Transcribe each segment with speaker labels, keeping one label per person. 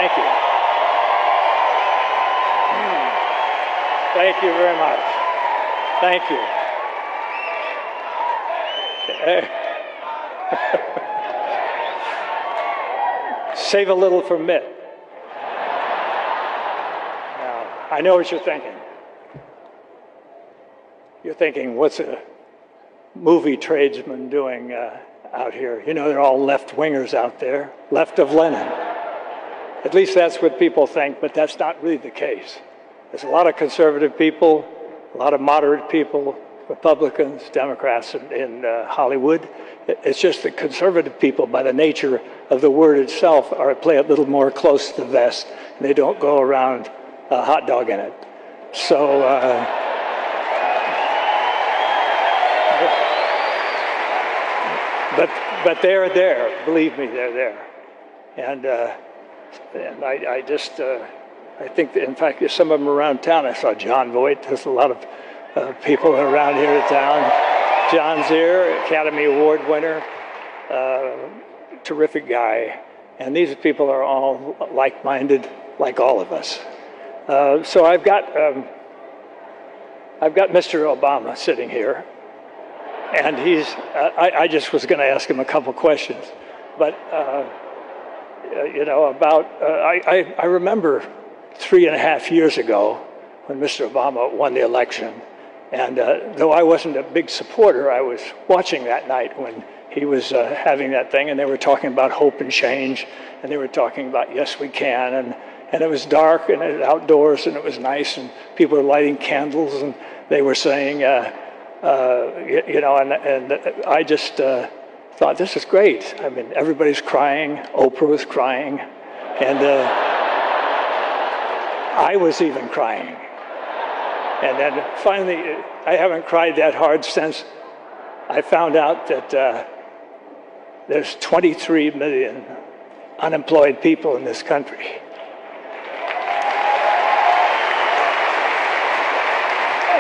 Speaker 1: Thank you. Thank you very much. Thank you. Save a little for Mitt. Now, I know what you're thinking. You're thinking, what's a movie tradesman doing out here? You know, they're all left-wingers out there, left of Lenin. At least that's what people think, but that's not really the case. There's a lot of conservative people, a lot of moderate people, Republicans, Democrats in Hollywood. It's just that conservative people, by the nature of the word itself, play a little more close to the vest, and they don't go around hot dogging it. So, but they're there. Believe me, they're there. And I just, I think that, in fact, there's some of them around town. I saw John Voight. There's a lot of people around here in town. John's here, Academy Award winner, terrific guy. And these people are all like-minded, like all of us. So I've got Mr. Obama sitting here. And he's, I just was going to ask him a couple questions. But, you know, about, I remember 3.5 years ago when Mr. Obama won the election. And though I wasn't a big supporter, I was watching that night when he was having that thing. And they were talking about hope and change. And they were talking about, yes, we can. And it was dark and it was outdoors and it was nice. And people were lighting candles and they were saying, you know, and I just thought, this is great. I mean, everybody's crying. Oprah was crying. And I was even crying. And then finally, I haven't cried that hard since I found out that there's 23 million unemployed people in this country.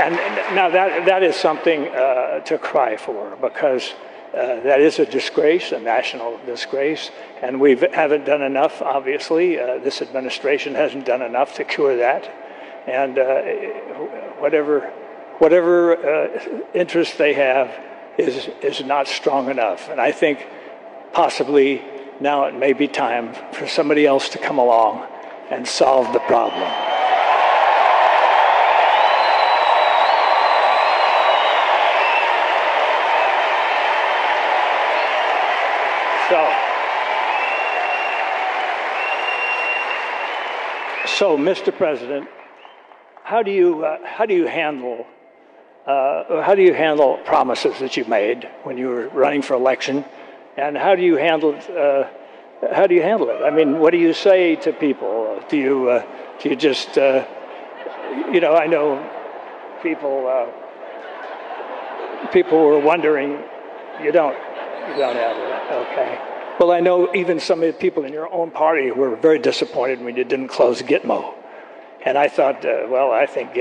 Speaker 1: And now that is something to cry for, because that is a disgrace, a national disgrace, and we haven't done enough, obviously. This administration hasn't done enough to cure that. And whatever interest they have is not strong enough. And I think possibly now it may be time for somebody else to come along and solve the problem. So, Mr. President, how do you handle promises that you made when you were running for election, and how do you handle it? I mean, what do you say to people? Do you just you know? I know people were wondering. You don't have it, okay? Well, I know even some of the people in your own party were very disappointed when you didn't close Gitmo. And I thought, well, I think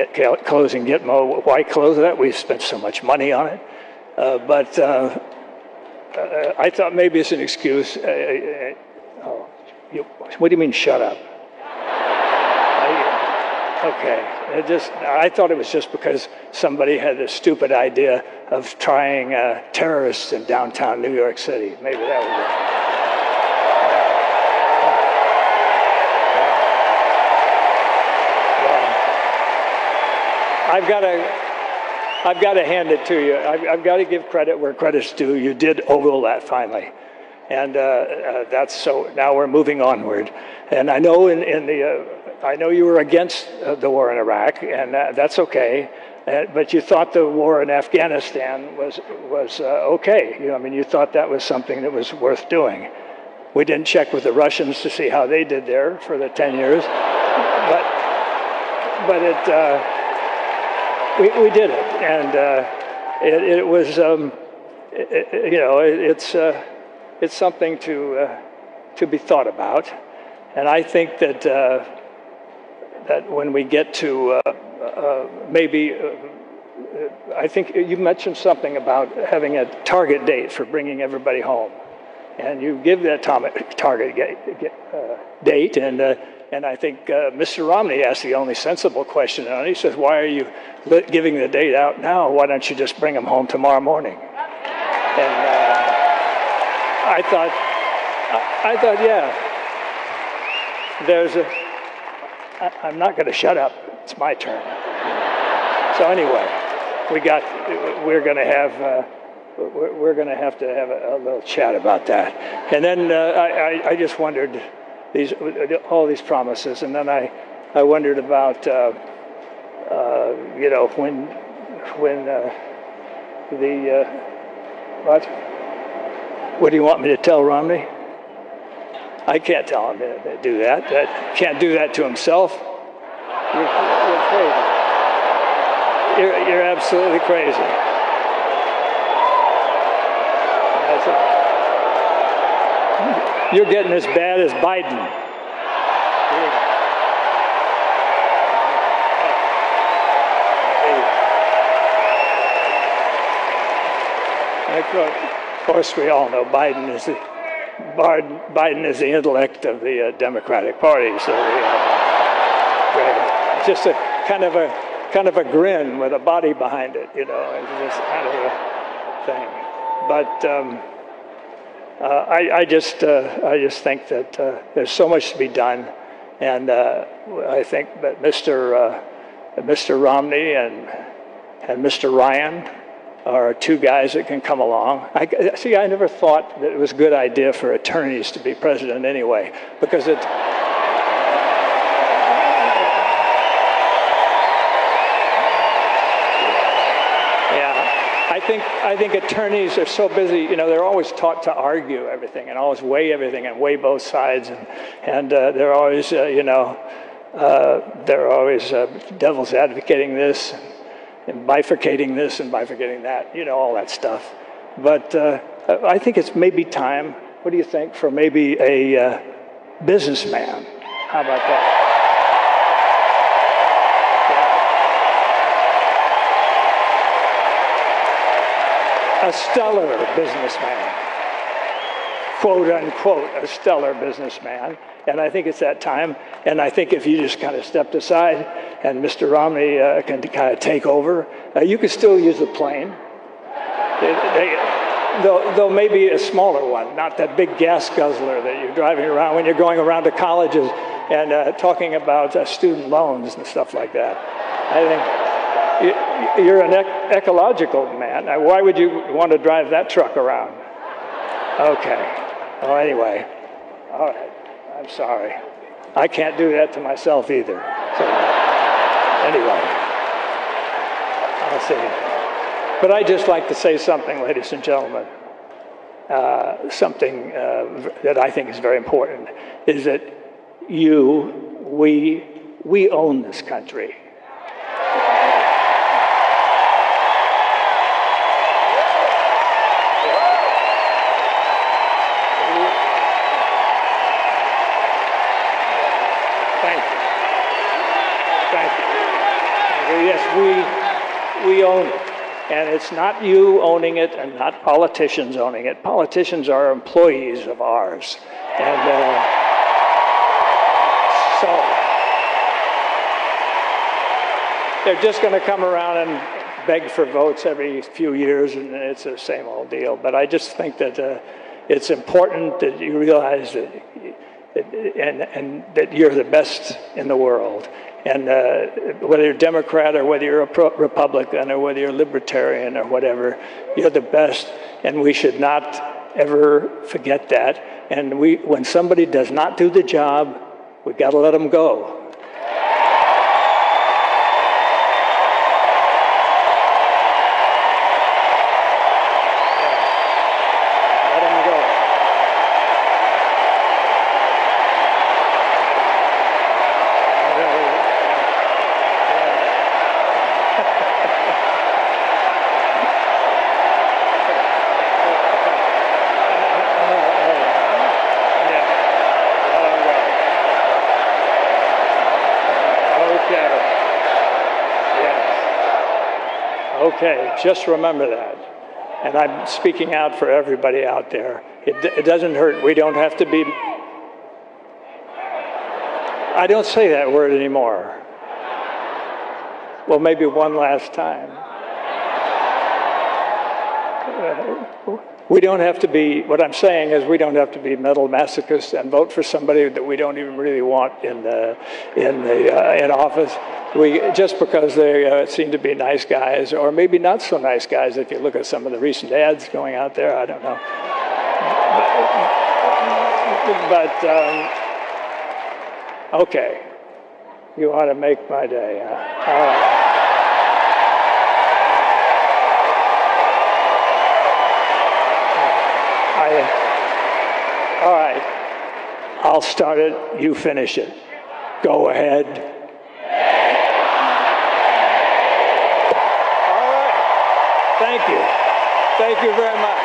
Speaker 1: closing Gitmo, why close that? We've spent so much money on it. But I thought maybe it's an excuse. What do you mean, shut up? Okay. I thought it was just because somebody had a stupid idea of trying terrorists in downtown New York City. Maybe that was it. I've got to hand it to you. I've got to give credit where credit's due. You did ogle that finally, and that's so. Now we're moving onward. And I know I know you were against the war in Iraq, and that's okay. But you thought the war in Afghanistan was okay. You know, I mean, you thought that was something that was worth doing. We didn't check with the Russians to see how they did there for the 10 years, but it. We did it, and it was, you know, it's something to be thought about, and I think that that when we get to maybe, I think you mentioned something about having a target date for bringing everybody home, and you give that target date, and I think Mr. Romney asked the only sensible question on it. He says, why are you giving the date out now? Why don't you just bring them home tomorrow morning? And I thought, yeah, I'm not going to shut up. It's my turn. So anyway, we're going to have to have a little chat about that. And then I just wondered all these promises, and then I wondered about what do you want me to tell Romney? I can't tell him to do that. Can't do that to himself. You're crazy. You're absolutely crazy. You're getting as bad as Biden. Of course, we all know Biden is the intellect of the Democratic Party. So just a kind of a grin with a body behind it, It's just kind of a thing. But I just think that there's so much to be done, and I think that Mr. Romney and Mr. Ryan are two guys that can come along. I never thought that it was a good idea for attorneys to be president anyway, because it. I think attorneys are so busy. They're always taught to argue everything and always weigh everything and weigh both sides, and they're always devil's advocating this and bifurcating this and bifurcating that. All that stuff. But I think it's maybe time. What do you think for maybe a businessman? How about that? A stellar businessman, quote unquote, a stellar businessman. And I think it's that time. And I think if you just kind of stepped aside and Mr. Romney can kind of take over, you could still use the plane. Though maybe a smaller one, not that big gas guzzler that you're driving around when you're going around to colleges and talking about student loans and stuff like that. I think you're an ecological man. Why would you want to drive that truck around? Okay. Well, anyway. All right. I'm sorry. I can't do that to myself either. So, anyway. I'll see. But I'd just like to say something, ladies and gentlemen. Something that I think is very important is that we own this country. Yes, we own it. And it's not you owning it and not politicians owning it. Politicians are employees of ours. And so they're just going to come around and beg for votes every few years, and it's the same old deal. But I just think that it's important that you realize that and that you're the best in the world. And whether you're Democrat or whether you're a Republican or whether you're libertarian or whatever, you're the best, and we should not ever forget that. And when somebody does not do the job, we got to let them go. Okay, just remember that. And I'm speaking out for everybody out there. It doesn't hurt. We don't have to be. I don't say that word anymore. Well, maybe one last time. We don't have to be, what I'm saying is we don't have to be mental masochists and vote for somebody that we don't even really want in office. Just because they seem to be nice guys, or maybe not so nice guys if you look at some of the recent ads going out there, I don't know. Okay, you ought to make my day. All right. All right, I'll start it, you finish it. Go ahead. All right, thank you. Thank you very much.